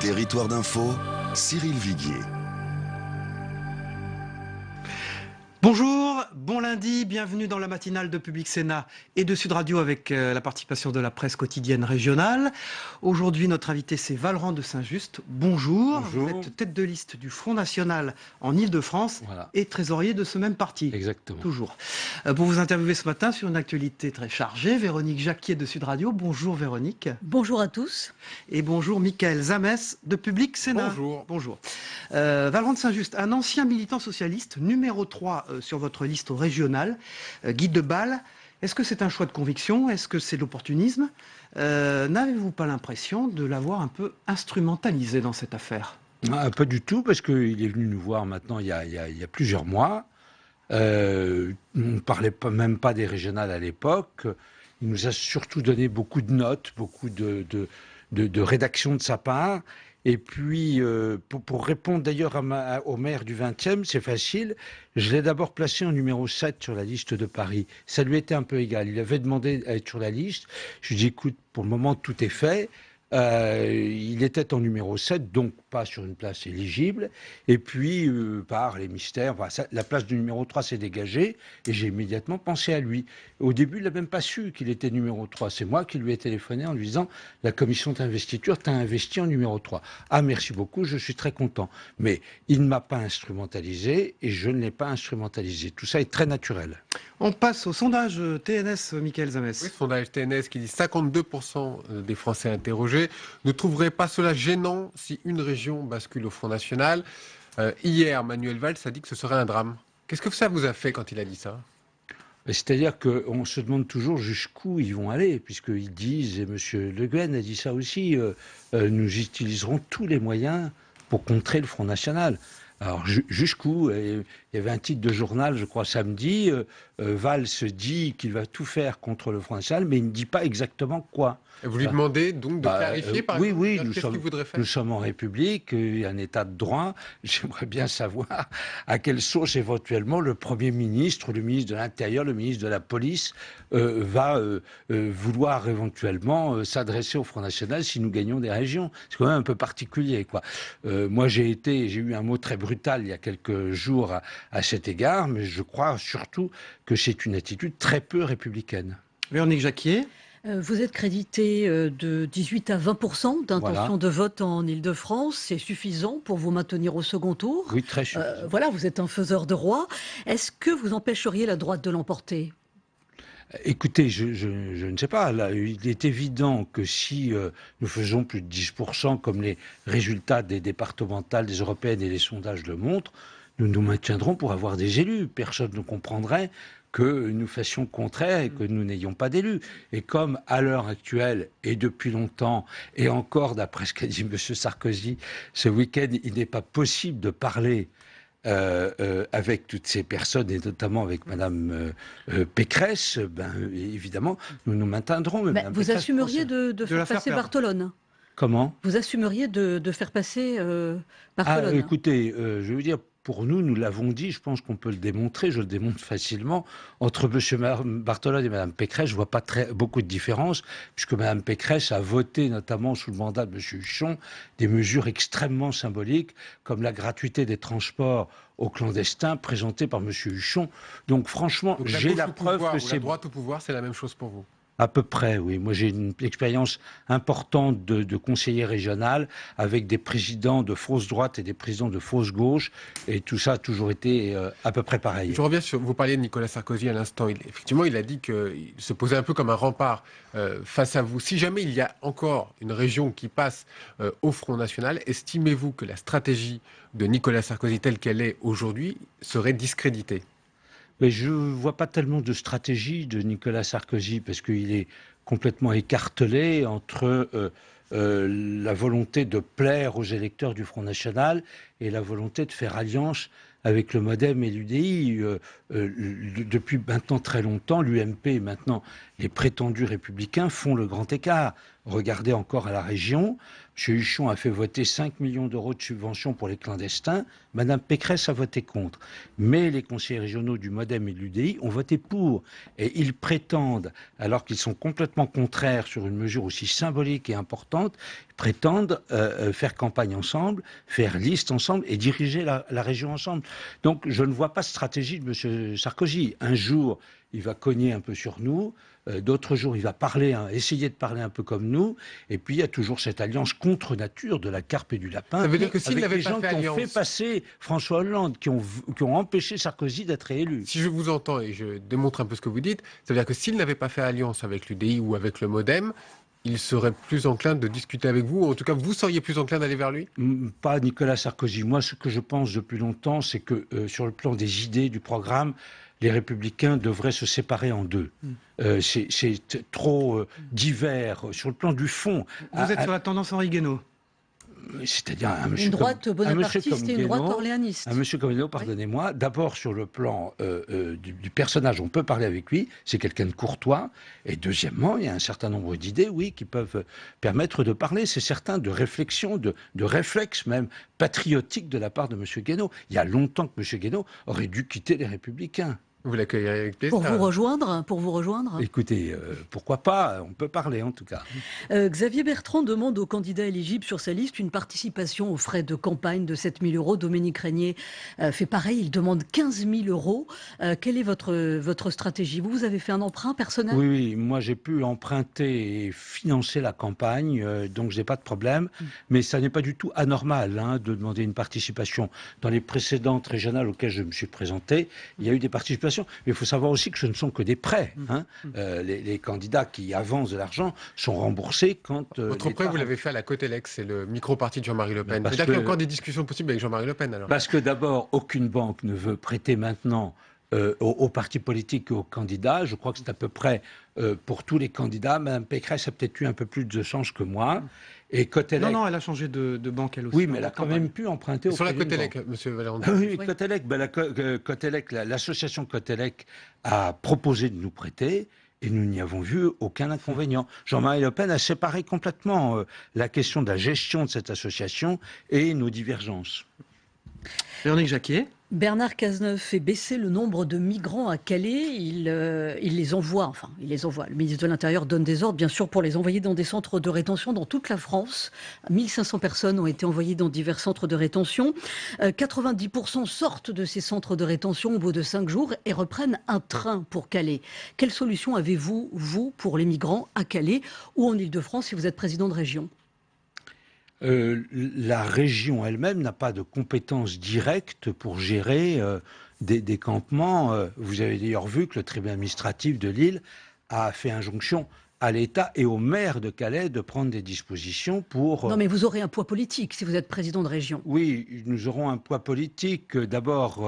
Territoire d'info, Cyril Viguier. Bonjour, bon lundi, bienvenue dans la matinale de Public Sénat et de Sud Radio avec la participation de la presse quotidienne régionale. Aujourd'hui, notre invité, c'est Valran de Saint-Just. Bonjour. Bonjour. Vous êtes tête de liste du Front National en Île-de-France et trésorier de ce même parti. Exactement. Toujours. Pour vous interviewer ce matin sur une actualité très chargée, Véronique Jacquier de Sud Radio. Bonjour Véronique. Bonjour à tous. Et bonjour Mickaël Zamès de Public Sénat. Bonjour. Bonjour. Valran de Saint-Just, un ancien militant socialiste, numéro 3 sur votre liste régionale, Guy de Balle. Est-ce que c'est un choix de conviction? Est-ce que c'est de l'opportunisme? N'avez-vous pas l'impression de l'avoir un peu instrumentalisé dans cette affaire? Pas du tout, parce qu'il est venu nous voir maintenant il y a plusieurs mois. On ne parlait même pas des régionales à l'époque. Il nous a surtout donné beaucoup de notes, beaucoup de rédaction de sa part. Et puis, pour répondre d'ailleurs au maire du 20e, c'est facile. Je l'ai d'abord placé en numéro 7 sur la liste de Paris. Ça lui était un peu égal. Il avait demandé à être sur la liste. Je lui ai dit, écoute, pour le moment, tout est fait. Il était en numéro 7, donc pas sur une place éligible. Et puis, par les mystères, la place du numéro 3 s'est dégagée et j'ai immédiatement pensé à lui. Au début, il n'a même pas su qu'il était numéro 3. C'est moi qui lui ai téléphoné en lui disant « La commission d'investiture t'a investi en numéro 3 ». Ah, merci beaucoup, je suis très content. Mais il ne m'a pas instrumentalisé et je ne l'ai pas instrumentalisé. Tout ça est très naturel. On passe au sondage TNS, Mickaël Zamès. Oui, sondage TNS qui dit 52% des Français interrogés ne trouveraient pas cela gênant si une région bascule au Front National. Hier, Manuel Valls a dit que ce serait un drame. Qu'est-ce que ça vous a fait quand il a dit ça? C'est-à-dire qu'on se demande toujours jusqu'où ils vont aller, puisqu'ils disent, et M. Le Guen a dit ça aussi, nous utiliserons tous les moyens pour contrer le Front National. Alors jusqu'où? Il y avait un titre de journal, je crois, samedi, Valls dit qu'il va tout faire contre le Front National, mais il ne dit pas exactement quoi. Et vous lui demandez donc de clarifier par exemple qu'est-ce qu'il voudrait faire? Nous sommes en République, il y a un état de droit. J'aimerais bien savoir à quelle sauce éventuellement le Premier ministre, le ministre de l'Intérieur, le ministre de la Police va vouloir éventuellement s'adresser au Front National si nous gagnons des régions. C'est quand même un peu particulier, quoi. Moi, j'ai eu un mot très brutal il y a quelques jours à cet égard, mais je crois surtout que c'est une attitude très peu républicaine. Véronique Jacquier. Vous êtes crédité de 18 à 20% d'intention de vote en Île-de-France. C'est suffisant pour vous maintenir au second tour? Oui, très suffisant. Voilà, vous êtes un faiseur de roi. Est-ce que vous empêcheriez la droite de l'emporter? Écoutez, je ne sais pas. Là, il est évident que si nous faisons plus de 10%, comme les résultats des départementales, des européennes et les sondages le montrent, nous nous maintiendrons pour avoir des élus. Personne ne comprendrait que nous fassions le contraire et que nous n'ayons pas d'élus. Et comme à l'heure actuelle, et depuis longtemps, et encore d'après ce qu'a dit M. Sarkozy ce week-end, il n'est pas possible de parler avec toutes ces personnes, et notamment avec Mme Pécresse, évidemment, nous nous maintiendrons. Mais vous assumeriez de faire passer Barthelone? Comment? Vous assumeriez de faire passer Barthelone? Écoutez, je veux dire, pour nous, nous l'avons dit, je pense qu'on peut le démontrer, je le démontre facilement. Entre M. Barthelone et Mme Pécresse, je ne vois pas beaucoup de différence, puisque Mme Pécresse a voté, notamment sous le mandat de M. Huchon, des mesures extrêmement symboliques, comme la gratuité des transports aux clandestins présentée par M. Huchon. Donc franchement, j'ai la preuve que c'est... La droite au pouvoir, c'est la même chose pour vous? À peu près, oui. Moi, j'ai une expérience importante de conseiller régional avec des présidents de fausse droite et des présidents de fausse gauche. Et tout ça a toujours été à peu près pareil. Je reviens sur... Vous parliez de Nicolas Sarkozy à l'instant. Effectivement, il a dit qu'il se posait un peu comme un rempart face à vous. Si jamais il y a encore une région qui passe au Front National, estimez-vous que la stratégie de Nicolas Sarkozy telle qu'elle est aujourd'hui serait discréditée? Mais je ne vois pas tellement de stratégie de Nicolas Sarkozy, parce qu'il est complètement écartelé entre la volonté de plaire aux électeurs du Front National et la volonté de faire alliance avec le MoDem et l'UDI. Depuis maintenant très longtemps, l'UMP et maintenant les prétendus républicains font le grand écart. Regardez encore à la région. M. Huchon a fait voter 5 millions d'euros de subventions pour les clandestins. Mme Pécresse a voté contre. Mais les conseillers régionaux du MoDem et de l'UDI ont voté pour. Et ils prétendent, alors qu'ils sont complètement contraires sur une mesure aussi symbolique et importante, prétendent faire campagne ensemble, faire liste ensemble et diriger la région ensemble. Donc je ne vois pas de stratégie de M. Sarkozy. Un jour, il va cogner un peu sur nous. D'autres jours, il va essayer de parler un peu comme nous. Et puis, il y a toujours cette alliance contre nature de la carpe et du lapin. Ça veut dire que s'il n'avait pas fait alliance, qui ont fait passer François Hollande, qui ont empêché Sarkozy d'être réélu. Si je vous entends et je démontre un peu ce que vous dites, ça veut dire que s'il n'avait pas fait alliance avec l'UDI ou avec le MoDem, il serait plus enclin de discuter avec vous, ou en tout cas, vous seriez plus enclin d'aller vers lui? Pas Nicolas Sarkozy. Moi, ce que je pense depuis longtemps, c'est que sur le plan des idées, du programme, les Républicains devraient se séparer en deux. C'est trop divers sur le plan du fond. Vous êtes sur la tendance Henri Guénaud. C'est-à-dire un monsieur une droite bonapartiste et une droite orléaniste. Un monsieur comme Guénaud, pardonnez-moi, d'abord sur le plan du personnage, on peut parler avec lui, c'est quelqu'un de courtois, et deuxièmement, il y a un certain nombre d'idées, oui, qui peuvent permettre de parler, c'est certain, de réflexion, de réflexe même patriotique de la part de monsieur Guénaud. Il y a longtemps que monsieur Guénaud aurait dû quitter les Républicains. Vous l'accueillerez avec plaisir. Pour vous rejoindre. Écoutez, pourquoi pas, on peut parler en tout cas. Xavier Bertrand demande aux candidats éligibles sur sa liste une participation aux frais de campagne de 7 000 euros. Dominique Régnier fait pareil, il demande 15 000 euros. Quelle est votre stratégie? Vous avez fait un emprunt personnel? Oui, moi j'ai pu emprunter et financer la campagne, donc je n'ai pas de problème. Mais ça n'est pas du tout anormal de demander une participation. Dans les précédentes régionales auxquelles je me suis présenté, il y a eu des participations. Mais il faut savoir aussi que ce ne sont que des prêts. Les candidats qui avancent de l'argent sont remboursés quand... Votre prêt, vous l'avez fait à la Cotelec, c'est le micro-parti de Jean-Marie Le Pen. C'est-à-dire qu'il y a encore des discussions possibles avec Jean-Marie Le Pen, alors? Parce que d'abord, aucune banque ne veut prêter maintenant aux partis politiques et aux candidats. Je crois que c'est à peu près pour tous les candidats. Mme Pécresse a peut-être eu un peu plus de chance que moi. Et Cotelec... Non, elle a changé de banque, elle aussi. Oui, mais elle a quand même pu emprunter sur la Cotelec, M. Valéran. Oui, Cotelec, l'association Cotelec a proposé de nous prêter et nous n'y avons vu aucun inconvénient. Jean-Marie Le Pen a séparé complètement la question de la gestion de cette association et nos divergences. Véronique Jacquier. Bernard Cazeneuve fait baisser le nombre de migrants à Calais. Il les envoie, Le ministre de l'Intérieur donne des ordres, bien sûr, pour les envoyer dans des centres de rétention dans toute la France. 1500 personnes ont été envoyées dans divers centres de rétention. 90% sortent de ces centres de rétention au bout de 5 jours et reprennent un train pour Calais. Quelle solution avez-vous, vous, pour les migrants à Calais ou en Île-de-France si vous êtes président de région? La région elle-même n'a pas de compétences directes pour gérer des campements. Vous avez d'ailleurs vu que le tribunal administratif de Lille a fait injonction à l'État et au maire de Calais de prendre des dispositions pour... Non, mais vous aurez un poids politique si vous êtes président de région. Oui, nous aurons un poids politique. D'abord,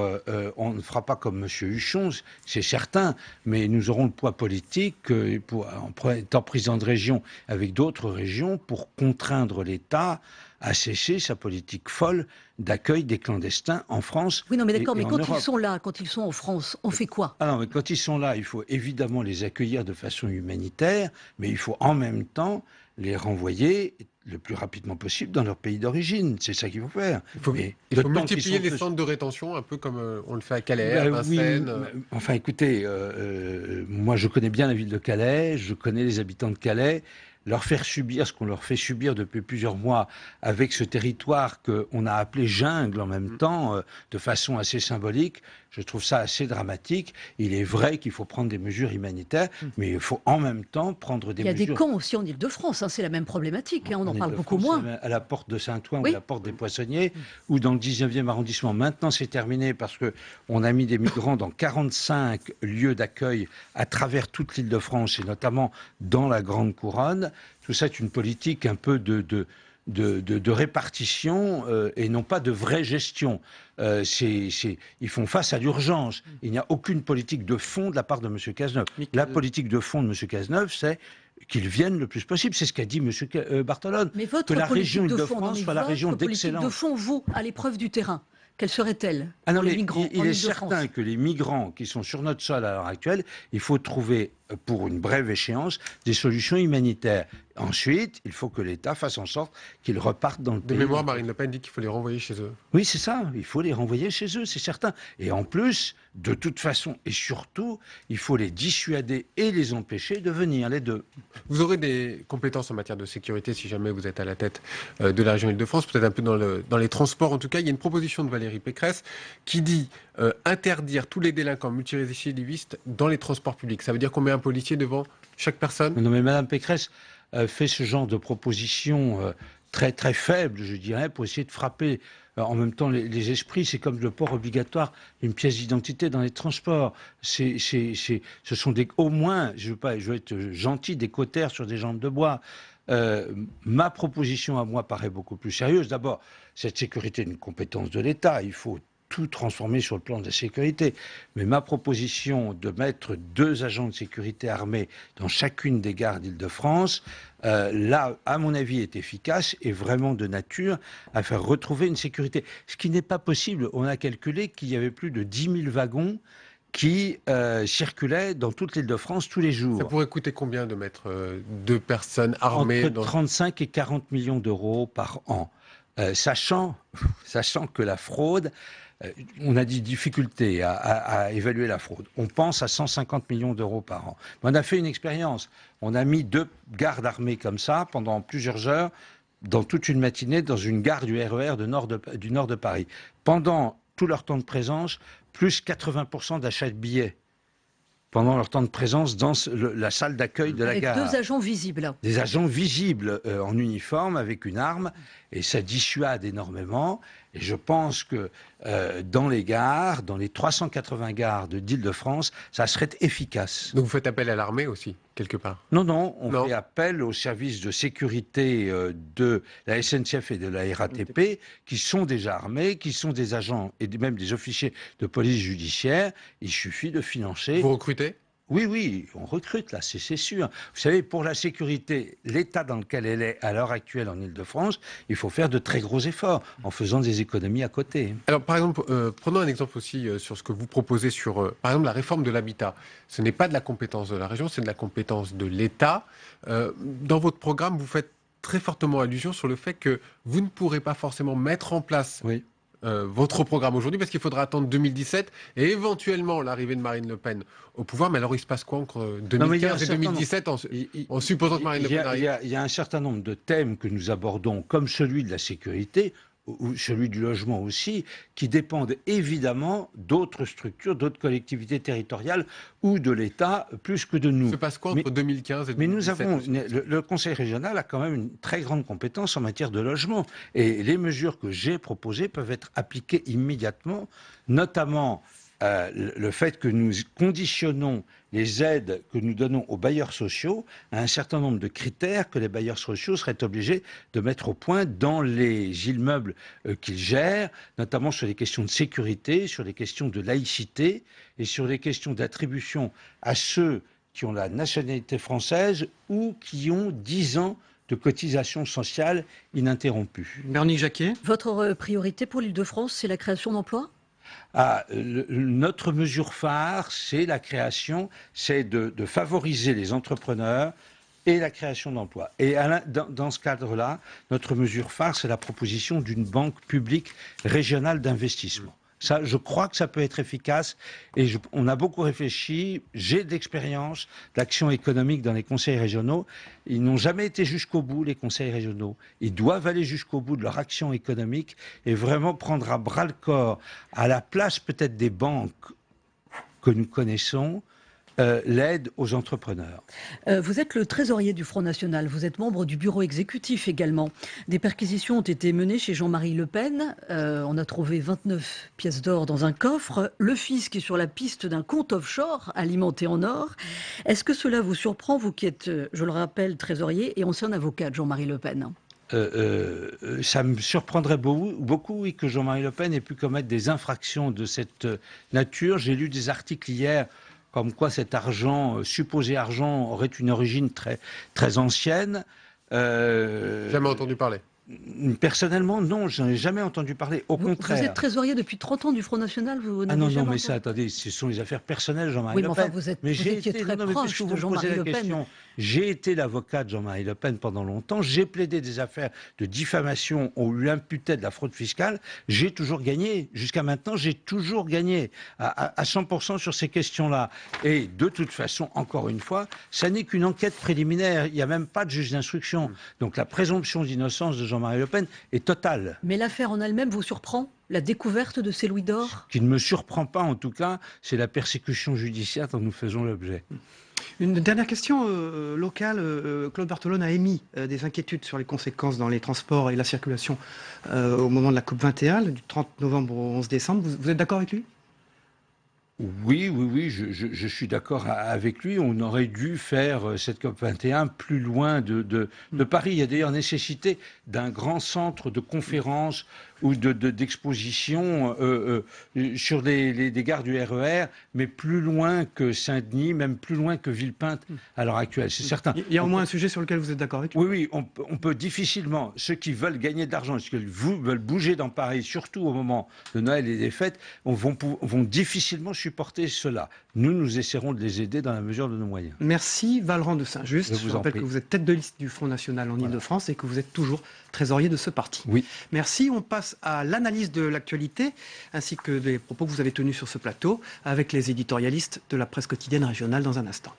on ne fera pas comme M. Huchon, c'est certain, mais nous aurons le poids politique en étant président de région avec d'autres régions pour contraindre l'État à cesser sa politique folle d'accueil des clandestins en France. Oui, non, mais d'accord, mais quand Europe. ils sont là, quand ils sont en France, on fait quoi? Ah non, mais quand ils sont là, il faut évidemment les accueillir de façon humanitaire, mais il faut en même temps les renvoyer le plus rapidement possible dans leur pays d'origine. C'est ça qu'il faut faire. Il faut multiplier les centres de rétention, un peu comme on le fait à Calais, à Vincennes. Oui, enfin, écoutez, moi je connais bien la ville de Calais, je connais les habitants de Calais. Leur faire subir ce qu'on leur fait subir depuis plusieurs mois avec ce territoire qu'on a appelé jungle en même temps, de façon assez symbolique, je trouve ça assez dramatique. Il est vrai qu'il faut prendre des mesures humanitaires, mais il faut en même temps prendre des mesures... Il y a des camps aussi en Île-de-France, c'est la même problématique, on en parle beaucoup moins. À la porte de Saint-Ouen ou à la porte des Poissonniers, ou dans le 19e arrondissement. Maintenant, c'est terminé parce qu'on a mis des migrants dans 45 lieux d'accueil à travers toute l'Île-de-France, et notamment dans la Grande Couronne. Tout ça est une politique un peu de répartition et non pas de vraie gestion. Ils font face à l'urgence. Il n'y a aucune politique de fond de la part de M. Cazeneuve. La politique de fond de M. Cazeneuve, c'est qu'ils viennent le plus possible. C'est ce qu'a dit M. Barthelone. Mais votre que la région politique de Île-de-France fond, soit la région d'excellence. de fond, vous, à l'épreuve du terrain, quelle serait-elle Ah non, pour les migrants il est certain que les migrants qui sont sur notre sol à l'heure actuelle, il faut trouver pour une brève échéance, des solutions humanitaires. Ensuite, il faut que l'État fasse en sorte qu'ils repartent dans le pays. De mémoire, Marine Le Pen dit qu'il faut les renvoyer chez eux. Oui, c'est ça. Il faut les renvoyer chez eux, c'est certain. Et en plus, de toute façon, et surtout, il faut les dissuader et les empêcher de venir, les deux. Vous aurez des compétences en matière de sécurité si jamais vous êtes à la tête de la région Île-de-France, peut-être un peu dans les transports. En tout cas, il y a une proposition de Valérie Pécresse qui dit interdire tous les délinquants multirécidivistes dans les transports publics. Ça veut dire qu'on met un policier devant chaque personne? Non, mais Mme Pécresse fait ce genre de propositions très, très faibles, je dirais, pour essayer de frapper en même temps les esprits. C'est comme le port obligatoire d'une pièce d'identité dans les transports. Ce sont au moins, je veux être gentil, des cautères sur des jambes de bois. Ma proposition à moi paraît beaucoup plus sérieuse. D'abord, cette sécurité est une compétence de l'État. Il faut tout transformer sur le plan de la sécurité. Mais ma proposition de mettre 2 agents de sécurité armés dans chacune des gares d'Île-de-France, là, à mon avis, est efficace et vraiment de nature à faire retrouver une sécurité. Ce qui n'est pas possible. On a calculé qu'il y avait plus de 10 000 wagons qui circulaient dans toute l'Île-de-France tous les jours. Ça pourrait coûter combien de mettre 2 personnes armées Entre 35 et 40 millions d'euros par an. Sachant que la fraude, on a dit difficulté à évaluer la fraude. On pense à 150 millions d'euros par an. Mais on a fait une expérience. On a mis 2 gardes armés comme ça pendant plusieurs heures, dans toute une matinée, dans une gare du RER du nord de Paris. Pendant tout leur temps de présence, plus 80% d'achat de billets. Pendant leur temps de présence dans la salle d'accueil de la gare. Avec 2 agents visibles. Des agents visibles en uniforme avec une arme, et ça dissuade énormément. Et je pense que dans les gares, dans les 380 gares d'Île-de-France, ça serait efficace. Donc vous faites appel à l'armée aussi, quelque part? Non, on fait appel aux services de sécurité de la SNCF et de la RATP, qui sont déjà armés, qui sont des agents et même des officiers de police judiciaire. Il suffit de financer. Vous recrutez? Oui, on recrute là, c'est sûr. Vous savez, pour la sécurité, l'état dans lequel elle est à l'heure actuelle en Île-de-France, il faut faire de très gros efforts en faisant des économies à côté. Alors, par exemple, prenons un exemple aussi sur ce que vous proposez sur, par exemple, la réforme de l'habitat. Ce n'est pas de la compétence de la région, c'est de la compétence de l'État. Dans votre programme, vous faites très fortement allusion sur le fait que vous ne pourrez pas forcément mettre en place votre programme aujourd'hui, parce qu'il faudra attendre 2017 et éventuellement l'arrivée de Marine Le Pen au pouvoir. Mais alors, il se passe quoi entre 2015 et 2017 en supposant que Marine Le Pen arrive? Il y a un certain nombre de thèmes que nous abordons, comme celui de la sécurité, ou celui du logement aussi, qui dépendent évidemment d'autres structures, d'autres collectivités territoriales ou de l'État plus que de nous. Il se passe quoi entre 2015 et 2017? Mais nous avons, le Conseil régional a quand même une très grande compétence en matière de logement. Et les mesures que j'ai proposées peuvent être appliquées immédiatement, notamment le fait que nous conditionnons les aides que nous donnons aux bailleurs sociaux à un certain nombre de critères que les bailleurs sociaux seraient obligés de mettre au point dans les immeubles qu'ils gèrent, notamment sur les questions de sécurité, sur les questions de laïcité et sur les questions d'attribution à ceux qui ont la nationalité française ou qui ont 10 ans de cotisation sociale ininterrompue. Bernie Jacquet. Votre priorité pour l'Île-de-France, c'est la création d'emplois ? Notre mesure phare, c'est la création, c'est de favoriser les entrepreneurs et la création d'emplois. Et dans ce cadre-là, notre mesure phare, c'est la proposition d'une banque publique régionale d'investissement. Ça, je crois que ça peut être efficace et on a beaucoup réfléchi. J'ai de l'expérience d'action économique dans les conseils régionaux. Ils n'ont jamais été jusqu'au bout, les conseils régionaux. Ils doivent aller jusqu'au bout de leur action économique et vraiment prendre à bras le corps, à la place peut-être des banques que nous connaissons, l'aide aux entrepreneurs. Vous êtes le trésorier du Front National, vous êtes membre du bureau exécutif également. Des perquisitions ont été menées chez Jean-Marie Le Pen. On a trouvé 29 pièces d'or dans un coffre. Le fisc est sur la piste d'un compte offshore alimenté en or. Est-ce que cela vous surprend, vous qui êtes, je le rappelle, trésorier et ancien avocat de Jean-Marie Le Pen? Ça me surprendrait beaucoup que Jean-Marie Le Pen ait pu commettre des infractions de cette nature. J'ai lu des articles hier comme quoi cet argent, supposé argent, aurait une origine très, très ancienne. Jamais entendu parler. Personnellement, non, je n'en ai jamais entendu parler. Au contraire. Vous êtes trésorier depuis 30 ans du Front National, vous Ah n'avez non, jamais mais ça, entendu- attendez, ce sont les affaires personnelles de Jean-Marie Oui, Le mais Pen. enfin, vous mais étiez été, très non, mais proche puisque de vous me posez Jean-Marie la Le Pen. question, j'ai été l'avocat de Jean-Marie Le Pen pendant longtemps, j'ai plaidé des affaires de diffamation, on lui imputait de la fraude fiscale, j'ai toujours gagné. Jusqu'à maintenant, j'ai toujours gagné à 100% sur ces questions-là. Et de toute façon, encore une fois, ça n'est qu'une enquête préliminaire, il n'y a même pas de juge d'instruction. Donc la présomption d'innocence de Jean-Marie Le Pen est totale. Mais l'affaire en elle-même vous surprend? La découverte de ces louis d'or? Ce qui ne me surprend pas, en tout cas, c'est la persécution judiciaire dont nous faisons l'objet. Une dernière question locale. Claude Barthelone a émis des inquiétudes sur les conséquences dans les transports et la circulation au moment de la COP21, du 30 novembre au 11 décembre. Vous êtes d'accord avec lui? Oui, je suis d'accord avec lui. On aurait dû faire cette COP21 plus loin de Paris. Il y a d'ailleurs nécessité d'un grand centre de conférences ou d'exposition sur des gares du RER, mais plus loin que Saint-Denis, même plus loin que Villepinte à l'heure actuelle. C'est certain. Il y a au moins un sujet sur lequel vous êtes d'accord avec lui? Oui, on peut difficilement, ceux qui veulent gagner de l'argent, ceux qui veulent bouger dans Paris, surtout au moment de Noël et des fêtes, vont difficilement supporter cela. Nous essaierons de les aider dans la mesure de nos moyens. Merci Valran de Saint-Just. Je rappelle que vous êtes tête de liste du Front National en Ile-de-France et que vous êtes toujours trésorier de ce parti. Oui. Merci. On passe à l'analyse de l'actualité ainsi que des propos que vous avez tenus sur ce plateau avec les éditorialistes de la presse quotidienne régionale dans un instant.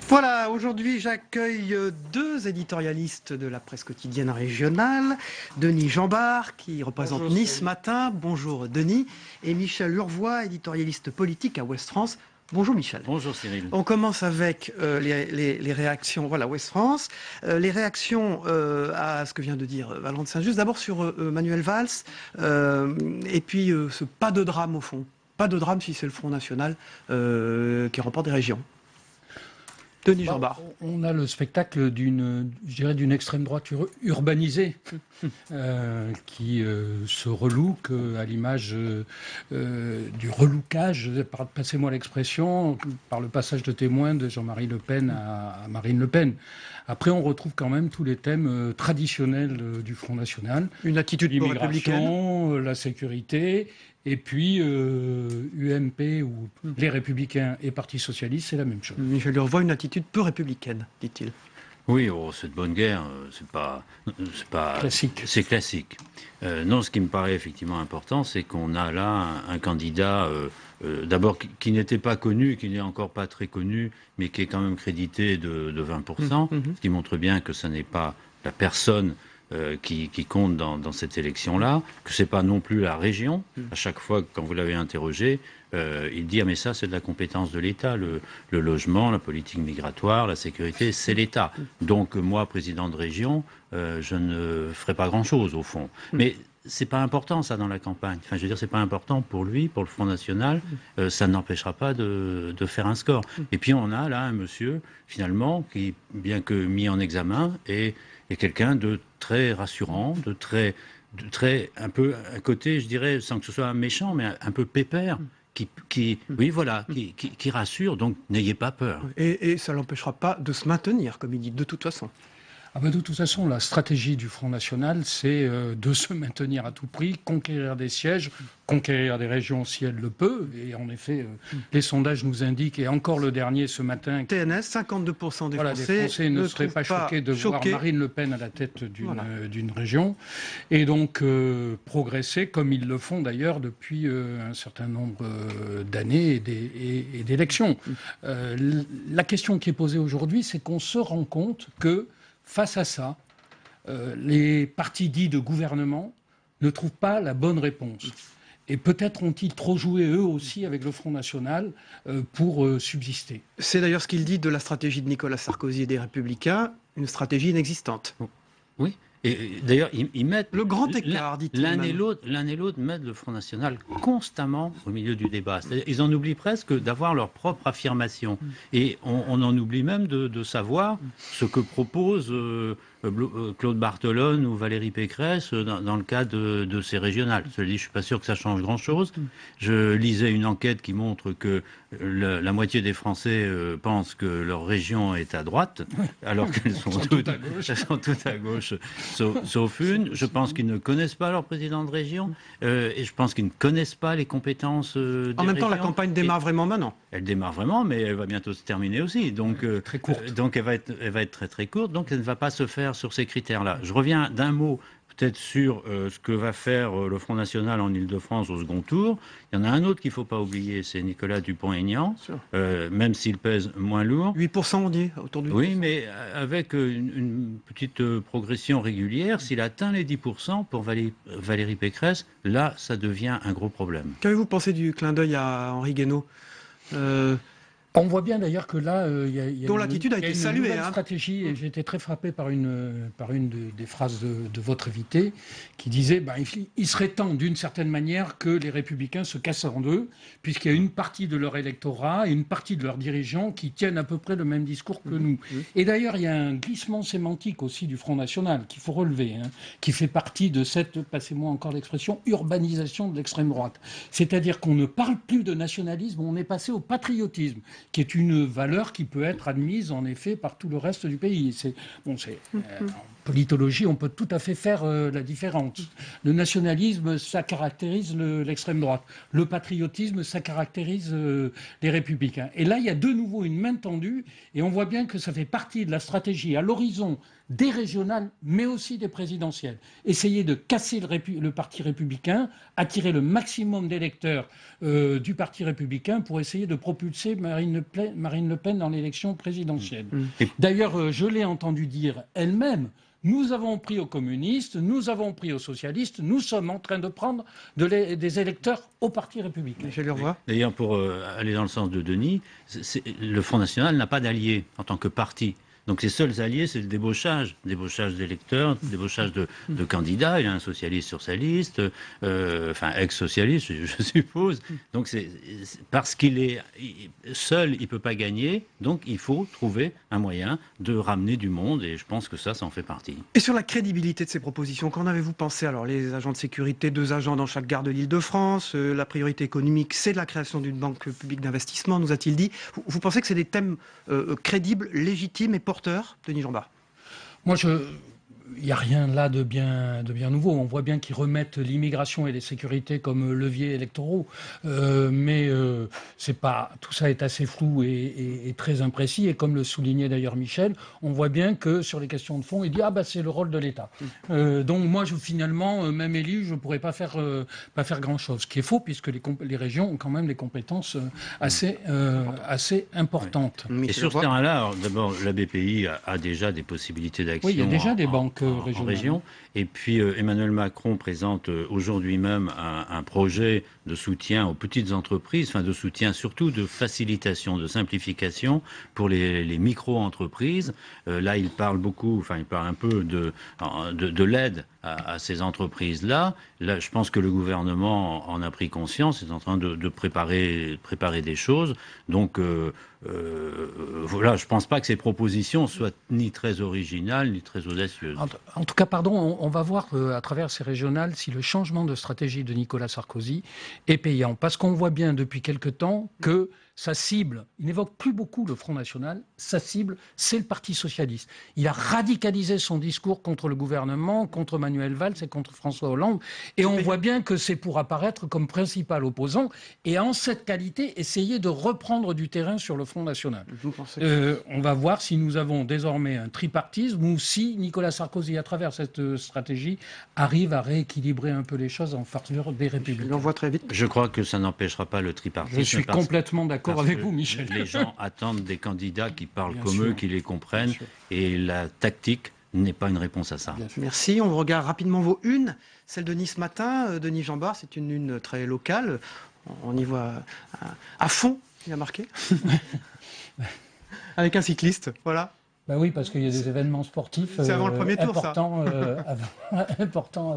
Voilà, aujourd'hui j'accueille deux éditorialistes de la presse quotidienne régionale, Denis Jambard qui représente Bonjour, Nice Cyril. Matin, bonjour Denis, et Michel Urvois, éditorialiste politique à Ouest France. Bonjour Michel. Bonjour Cyril. On commence avec les réactions, voilà, Ouest France, les réactions à ce que vient de dire Valran de Saint-Just, d'abord sur Manuel Valls, et puis ce pas de drame au fond, pas de drame si c'est le Front National qui remporte des régions. Denis Jambard. On a le spectacle d'une extrême droite urbanisée qui se relook à l'image du relookage, passez-moi l'expression, par le passage de témoin de Jean-Marie Le Pen à Marine Le Pen. Après, on retrouve quand même tous les thèmes traditionnels du Front National. Une attitude pro-républicaine. L'immigration, la sécurité. Et puis, UMP ou les Républicains et Parti Socialiste, c'est la même chose. Michel Urvois, une attitude peu républicaine, dit-il. Oui, c'est de bonne guerre, c'est pas Classique. C'est classique. Non, ce qui me paraît effectivement important, c'est qu'on a là un candidat d'abord qui n'était pas connu, qui n'est encore pas très connu, mais qui est quand même crédité de 20%, ce qui montre bien que ce n'est pas la personne qui compte dans cette élection-là, que c'est pas non plus la région. À chaque fois, quand vous l'avez interrogé, il dit « Ah mais ça, c'est de la compétence de l'État. Le logement, la politique migratoire, la sécurité, c'est l'État. Donc moi, président de région, je ne ferai pas grand-chose, au fond. » Mais c'est pas important, ça, dans la campagne. Enfin, je veux dire, c'est pas important pour lui, pour le Front National. Ça n'empêchera pas de faire un score. Et puis, on a là un monsieur, finalement, qui, bien que mis en examen, est quelqu'un de très rassurant, de très un peu à côté, je dirais, sans que ce soit un méchant, mais un peu pépère, qui rassure. Donc, n'ayez pas peur. Et ça ne l'empêchera pas de se maintenir, comme il dit, de toute façon. Ah ben de toute façon, la stratégie du Front National, c'est de se maintenir à tout prix, conquérir des sièges, conquérir des régions si elle le peut. Et en effet, les sondages nous indiquent, et encore le dernier ce matin... TNS, 52% des Voilà, Français, des Français ne seraient pas choqués de voir Marine Le Pen à la tête d'une région. Et donc progresser, comme ils le font d'ailleurs depuis un certain nombre d'années et d'élections. La question qui est posée aujourd'hui, c'est qu'on se rend compte que face à ça, les partis dits de gouvernement ne trouvent pas la bonne réponse. Et peut-être ont-ils trop joué eux aussi avec le Front National pour subsister. C'est d'ailleurs ce qu'il dit de la stratégie de Nicolas Sarkozy et des Républicains, une stratégie inexistante. Oui. Et d'ailleurs, ils mettent le grand écart, dit-il. L'un et l'autre mettent le Front National constamment au milieu du débat. C'est-à-dire, ils en oublient presque d'avoir leur propre affirmation. Et on en oublie même de savoir ce que propose Claude Barthelone ou Valérie Pécresse dans le cas de ces régionales. Je ne suis pas sûr que ça change grand-chose. Je lisais une enquête qui montre que la moitié des Français pensent que leur région est à droite, alors qu'elles sont toutes à gauche, sauf une. Je pense qu'ils ne connaissent pas leur président de région et je pense qu'ils ne connaissent pas les compétences des En même temps, la régions. campagne démarre vraiment maintenant. Elle démarre vraiment, mais elle va bientôt se terminer aussi. Donc, très courte. Donc elle va être très très courte, donc elle ne va pas se faire sur ces critères-là. Je reviens d'un mot peut-être sur ce que va faire le Front National en Ile-de-France au second tour. Il y en a un autre qu'il ne faut pas oublier, c'est Nicolas Dupont-Aignan, même s'il pèse moins lourd. 8% on dit, autour du 8%. Oui, mais avec une petite progression régulière, s'il atteint les 10% pour Valérie Pécresse, là, ça devient un gros problème. Qu'avez-vous pensé du clin d'œil à Henri Guénaud On voit bien d'ailleurs que là, il y a dont l'attitude a été saluée. Une stratégie, et j'ai été très frappé par une des phrases de votre invité, qui disait il serait temps d'une certaine manière que les Républicains se cassent en deux, puisqu'il y a une partie de leur électorat et une partie de leurs dirigeants qui tiennent à peu près le même discours que nous. Et d'ailleurs, il y a un glissement sémantique aussi du Front National qu'il faut relever, qui fait partie de cette, passez-moi encore l'expression, urbanisation de l'extrême droite. C'est-à-dire qu'on ne parle plus de nationalisme, on est passé au patriotisme, qui est une valeur qui peut être admise en effet par tout le reste du pays. En politologie, on peut tout à fait faire la différence. Le nationalisme, ça caractérise l'extrême droite. Le patriotisme, ça caractérise les républicains. Et là, il y a de nouveau une main tendue, et on voit bien que ça fait partie de la stratégie à l'horizon des régionales, mais aussi des présidentielles. Essayer de casser le Parti républicain, attirer le maximum d'électeurs du Parti républicain pour essayer de propulser Marine Le Pen dans l'élection présidentielle. D'ailleurs, je l'ai entendu dire elle-même, nous avons pris aux communistes, nous avons pris aux socialistes, nous sommes en train de prendre des électeurs au Parti républicain. D'ailleurs, pour aller dans le sens de Denis, le Front National n'a pas d'alliés en tant que parti. Donc ses seuls alliés, c'est le débauchage d'électeurs, débauchage de candidats. Il y a un socialiste sur sa liste, ex-socialiste, je suppose. Donc c'est parce qu'il est seul, il ne peut pas gagner. Donc il faut trouver un moyen de ramener du monde, et je pense que ça en fait partie. Et sur la crédibilité de ces propositions, qu'en avez-vous pensé? Alors les agents de sécurité, 2 agents dans chaque gare de l'Île-de-France, la priorité économique, c'est la création d'une banque publique d'investissement, nous a-t-il dit. Vous pensez que c'est des thèmes crédibles, légitimes et porteur, Denis Jeanbart? Moi, il n'y a rien là de bien nouveau. On voit bien qu'ils remettent l'immigration et les sécurités comme leviers électoraux. Mais c'est pas, tout ça est assez flou et très imprécis. Et comme le soulignait d'ailleurs Michel, on voit bien que sur les questions de fond, il dit c'est le rôle de l'État. Donc moi, finalement, même élu, je ne pourrais pas faire grand-chose. Ce qui est faux, puisque les régions ont quand même des compétences assez importantes. Et sur ce terrain-là, d'abord, la BPI a déjà des possibilités d'action. Oui, il y a déjà des banques en région. Et puis Emmanuel Macron présente aujourd'hui même un projet de soutien aux petites entreprises, de soutien surtout de facilitation, de simplification pour les micro-entreprises. Là, il parle un peu de l'aide à ces entreprises-là. Là, je pense que le gouvernement en a pris conscience, est en train de préparer des choses. Donc, voilà, je ne pense pas que ces propositions soient ni très originales, ni très audacieuses. En tout cas, pardon, on va voir à travers ces régionales si le changement de stratégie de Nicolas Sarkozy est payant. Parce qu'on voit bien depuis quelque temps que sa cible, il n'évoque plus beaucoup le Front National, sa cible, c'est le Parti Socialiste. Il a radicalisé son discours contre le gouvernement, contre Manuel Valls et contre François Hollande. Et on voit bien que c'est pour apparaître comme principal opposant et en cette qualité, essayer de reprendre du terrain sur le Front National. On va voir si nous avons désormais un tripartisme ou si Nicolas Sarkozy, à travers cette stratégie, arrive à rééquilibrer un peu les choses en faveur des Républicains. On voit très vite. Je crois que ça n'empêchera pas le tripartisme. Je suis complètement d'accord avec vous, Michel. Les gens attendent des candidats qui parlent comme eux, qui les comprennent, et la tactique n'est pas une réponse à ça. Merci. On regarde rapidement vos unes. Celle de Nice Matin, Denis Jeanbart, c'est une une très locale. On y voit à fond, il a marqué. Avec un cycliste, voilà. Bah oui, parce qu'il y a des événements sportifs avant le premier tour, importants,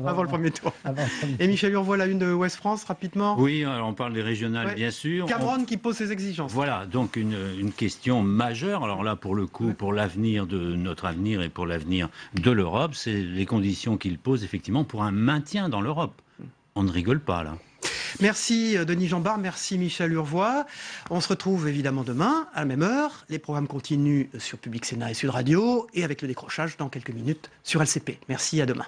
avant le premier tour. Avant le premier tour. Et Michel Urvois, la une de Ouest France, rapidement. Oui, alors on parle des régionales, bien sûr. Cameron qui pose ses exigences. Voilà, donc une question majeure. Alors là, pour le coup, pour l'avenir de notre avenir et pour l'avenir de l'Europe, c'est les conditions qu'il pose effectivement pour un maintien dans l'Europe. On ne rigole pas là. Merci Denis Jeanbart, merci Michel Urvois. On se retrouve évidemment demain à la même heure. Les programmes continuent sur Public Sénat et Sud Radio et avec le décrochage dans quelques minutes sur LCP. Merci, à demain.